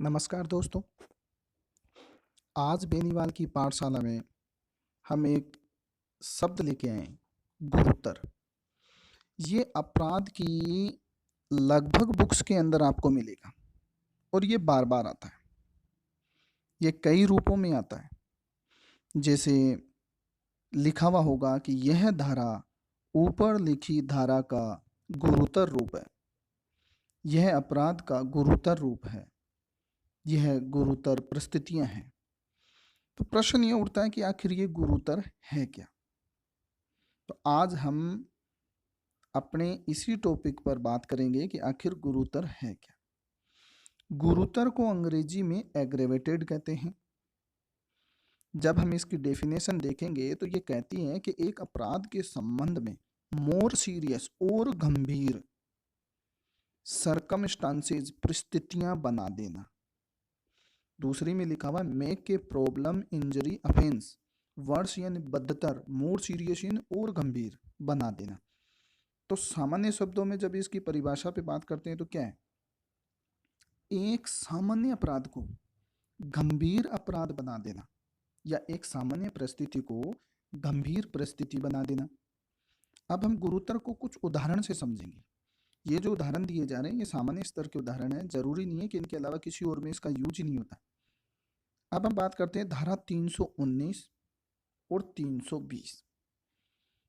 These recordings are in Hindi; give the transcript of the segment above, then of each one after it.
नमस्कार दोस्तों। आज बेनीवाल की पाठशाला में हम एक शब्द लेके आए हैं, गुरुतर। ये अपराध की लगभग बुक्स के अंदर आपको मिलेगा और ये बार बार आता है। ये कई रूपों में आता है। जैसे लिखा हुआ होगा कि यह धारा ऊपर लिखी धारा का गुरुतर रूप है, यह अपराध का गुरुतर रूप है, यह गुरुतर परिस्थितियां हैं। तो प्रश्न ये उठता है कि आखिर ये गुरुतर है क्या। तो आज हम अपने इसी टॉपिक पर बात करेंगे कि आखिर गुरुतर है क्या। गुरुतर को अंग्रेजी में एग्रेवेटेड कहते हैं। जब हम इसकी डेफिनेशन देखेंगे तो ये कहती है कि एक अपराध के संबंध में मोर सीरियस और गंभीर सरकमस्टांसेस परिस्थितियां बना देना। दूसरी में लिखा हुआ make a problem injury offence वर्ष यानी बदतर, मोर सीरियस और गंभीर बना देना। तो सामान्य शब्दों में जब इसकी परिभाषा पे बात करते हैं तो क्या है, एक सामान्य अपराध को गंभीर अपराध बना देना या एक सामान्य परिस्थिति को गंभीर परिस्थिति बना देना। अब हम गुरुतर को कुछ उदाहरण से समझेंगे। ये जो उदाहरण दिए जा रहे हैं ये सामान्य स्तर के उदाहरण हैं, जरूरी नहीं है कि इनके अलावा किसी और में इसका यूज ही नहीं होता। अब हम बात करते हैं धारा 319 और 320।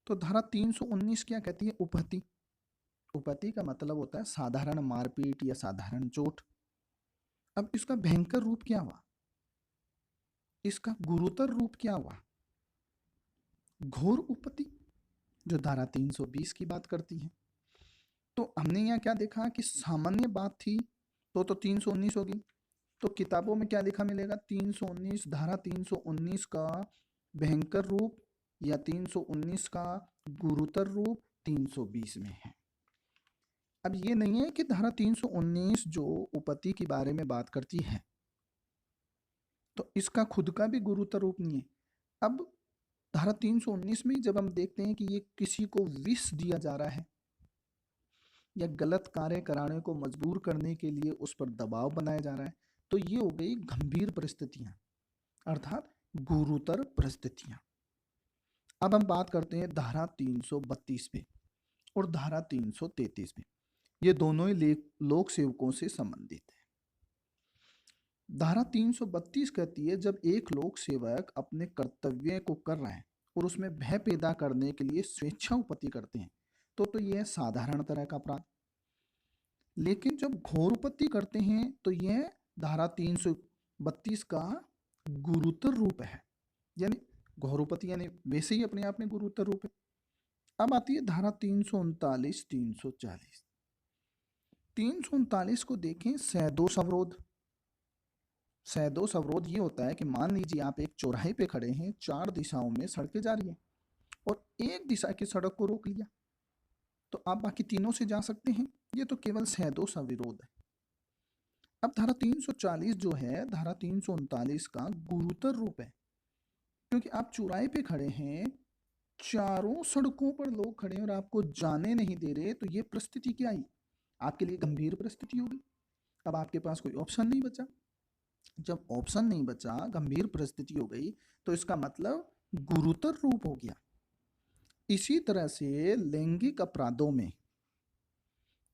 तो धारा 319 क्या कहती है, उपहति। उपहति का मतलब होता है साधारण मारपीट या साधारण चोट। अब इसका भयंकर रूप क्या हुआ, इसका गुरुतर रूप क्या हुआ, घोर उपपत्ति, जो धारा 320 की बात करती है। तो हमने यहाँ क्या देखा कि सामान्य बात थी तो 319 होगी। तो किताबों में क्या लिखा मिलेगा, 319 धारा 319 का भयंकर रूप या 319 का गुरुतर रूप 320 में है। अब ये नहीं है कि धारा 319 जो उपपत्ति के बारे में बात करती है तो इसका खुद का भी गुरुतर रूप नहीं है। अब धारा 319 में जब हम देखते हैं कि ये किसी को विष दिया जा रहा है या गलत कार्य कराने को मजबूर करने के लिए उस पर दबाव बनाया जा रहा है, तो ये हो गई गंभीर परिस्थितियां, अर्थात गुरुतर परिस्थितियां। अब हम बात करते हैं धारा 332 पे और धारा 333 पे। ये दोनों ही लोक सेवकों से संबंधित है। धारा 332 कहती है जब एक लोक सेवक अपने कर्तव्य को कर रहे हैं और उसमें भय पैदा करने के लिए स्वेच्छा उपपत्ति करते हैं तो यह साधारण तरह का अपराध। लेकिन जब घोर उपपत्ति करते हैं तो यह धारा 332 का गुरुतर रूप है, यानी घोर उपपत्ति यानी वैसे ही अपने आप में गुरुतर रूप है। अब आती है धारा 339 340। 339 को देखें, सैदोष अवरोध। सैदोष अवरोध ये होता है कि मान लीजिए आप एक चौराहे पे खड़े हैं, चार दिशाओं में सड़कें जा रही हैं और एक दिशा की सड़क को रोक लिया तो आप बाकी तीनों से जा सकते हैं। ये तो केवल सैदोष अविरोध है। अब धारा 340 जो है धारा 339 का गुरुतर रूप है, क्योंकि आप चौराहे पे खड़े हैं, चारों सड़कों पर लोग खड़े हैं और आपको जाने नहीं दे रहे, तो ये परिस्थिति क्या आई, आपके लिए गंभीर परिस्थिति होगी। अब आपके पास कोई ऑप्शन नहीं बचा। जब ऑप्शन नहीं बचा, गंभीर परिस्थिति हो गई, तो इसका मतलब गुरुतर रूप हो गया। इसी तरह से लैंगिक अपराधों में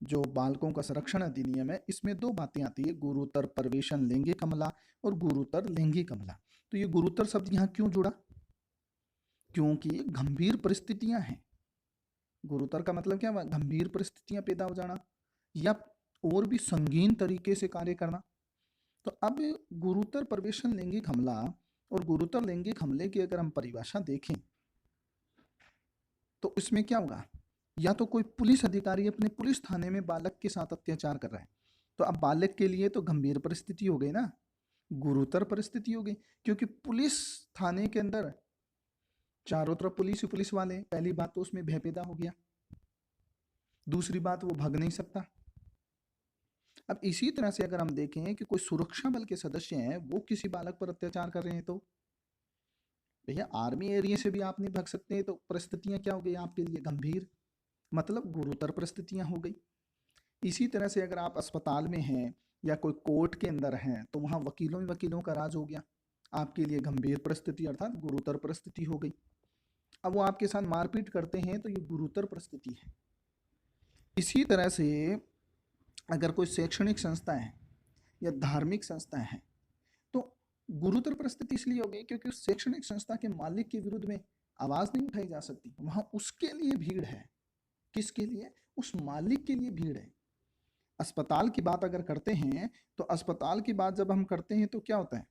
जो बालकों का संरक्षण अधिनियम है, इसमें दो बातें आती है, गुरुतर प्रवेशन लैंगिक हमला और गुरुतर लैंगिक हमला। तो ये गुरुतर शब्द यहाँ क्यों जुड़ा, क्योंकि गंभीर परिस्थितियां हैं। गुरुतर का मतलब क्या हुआ, गंभीर परिस्थितियां पैदा हो जाना या और भी संगीन तरीके से कार्य करना। तो अब गुरुतर प्रवेशन लैंगिक हमला और गुरुतर लैंगिक हमले की अगर हम परिभाषा देखें तो इसमें क्या होगा, या तो कोई पुलिस अधिकारी अपने पुलिस थाने में बालक के साथ अत्याचार कर रहा है, तो अब बालक के लिए तो गंभीर परिस्थिति हो गई ना, गुरुतर परिस्थिति हो गई, क्योंकि पुलिस थाने के अंदर चारों तरफ पुलिस ही पुलिस वाले, पहली बात तो उसमें भय पैदा हो गया, दूसरी बात वो भाग नहीं सकता। अब इसी तरह से अगर हम देखें कि कोई सुरक्षा बल के सदस्य हैं, वो किसी बालक पर अत्याचार कर रहे हैं, तो भैया आर्मी एरिया से भी आप नहीं भाग सकते, तो परिस्थितियां क्या हो गई आपके लिए, गंभीर, मतलब गुरुतर परिस्थितियां हो गई। इसी तरह से अगर आप अस्पताल में हैं या कोई कोर्ट के अंदर हैं तो वहाँ वकीलों ही वकीलों का राज हो गया, आपके लिए गंभीर परिस्थिति अर्थात गुरुतर परिस्थिति हो गई। अब वो आपके साथ मारपीट करते हैं तो ये गुरुतर परिस्थिति है। इसी तरह से अगर कोई शैक्षणिक संस्था है या धार्मिक संस्था है तो गुरुतर परिस्थिति इसलिए हो गई क्योंकि उस शैक्षणिक संस्था के मालिक के विरुद्ध में आवाज नहीं उठाई जा सकती, वहां उसके लिए भीड़ है। किसके लिए? उस मालिक के लिए भीड़ है। अस्पताल की बात अगर करते हैं तो अस्पताल की बात जब हम करते हैं तो क्या होता है,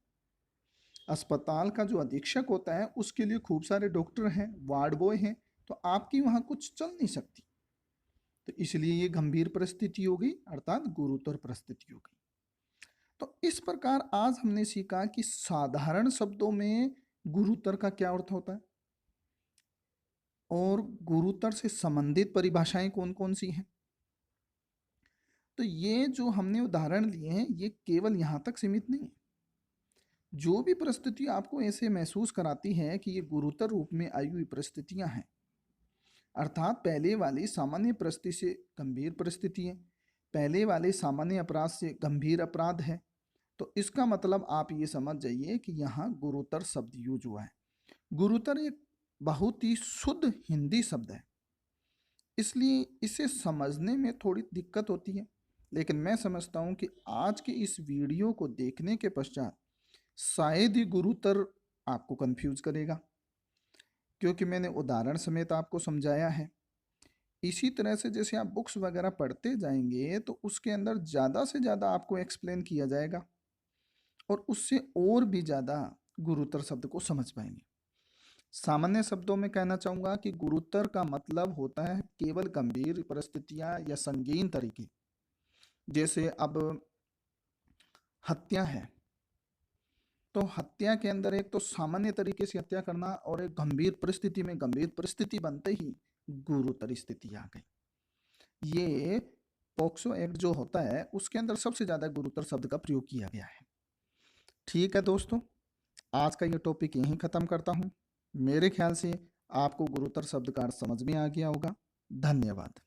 अस्पताल का जो अधीक्षक होता है उसके लिए खूब सारे डॉक्टर हैं, वार्ड बॉय हैं, तो आपकी वहां कुछ चल नहीं सकती। तो इसलिए ये गंभीर परिस्थिति हो गई अर्थात गुरुतर परिस्थिति हो गई। तो इस प्रकार आज हमने सीखा कि साधारण शब्दों में गुरुतर का क्या अर्थ होता है और गुरुतर से संबंधित परिभाषाएं कौन कौन सी हैं। तो ये जो हमने उदाहरण लिए हैं ये केवल यहाँ तक सीमित नहीं है। जो भी परिस्थिति आपको ऐसे महसूस कराती है कि ये गुरुतर रूप में आई हुई परिस्थितियां हैं, अर्थात पहले वाली सामान्य परिस्थिति से गंभीर परिस्थिति है, पहले वाले सामान्य अपराध से गंभीर अपराध है, तो इसका मतलब आप ये समझ जाइए कि यहाँ गुरुतर शब्द यूज हुआ है। गुरुतर एक बहुत ही शुद्ध हिंदी शब्द है, इसलिए इसे समझने में थोड़ी दिक्कत होती है, लेकिन मैं समझता हूँ कि आज के इस वीडियो को देखने के पश्चात शायद ही गुरुतर आपको कंफ्यूज करेगा, क्योंकि मैंने उदाहरण समेत आपको समझाया है। इसी तरह से जैसे आप बुक्स वगैरह पढ़ते जाएंगे तो उसके अंदर ज़्यादा से ज़्यादा आपको एक्सप्लेन किया जाएगा और उससे और भी ज़्यादा गुरुतर शब्द को समझ पाएंगे। सामान्य शब्दों में कहना चाहूँगा कि गुरुतर का मतलब होता है केवल गंभीर परिस्थितियाँ या संगीन तरीके। जैसे अब हत्या है तो हत्या के अंदर एक तो सामान्य तरीके से हत्या करना और एक गंभीर परिस्थिति में गंभीर परिस्थिति बनते ही गुरुतर स्थिति आ गई। ये पॉक्सो एक्ट जो होता है उसके अंदर सबसे ज्यादा गुरुतर शब्द का प्रयोग किया गया है। ठीक है दोस्तों, आज का ये टॉपिक यहीं खत्म करता हूँ। मेरे ख्याल से आपको गुरुतर शब्द का अर्थ समझ में आ गया होगा। धन्यवाद।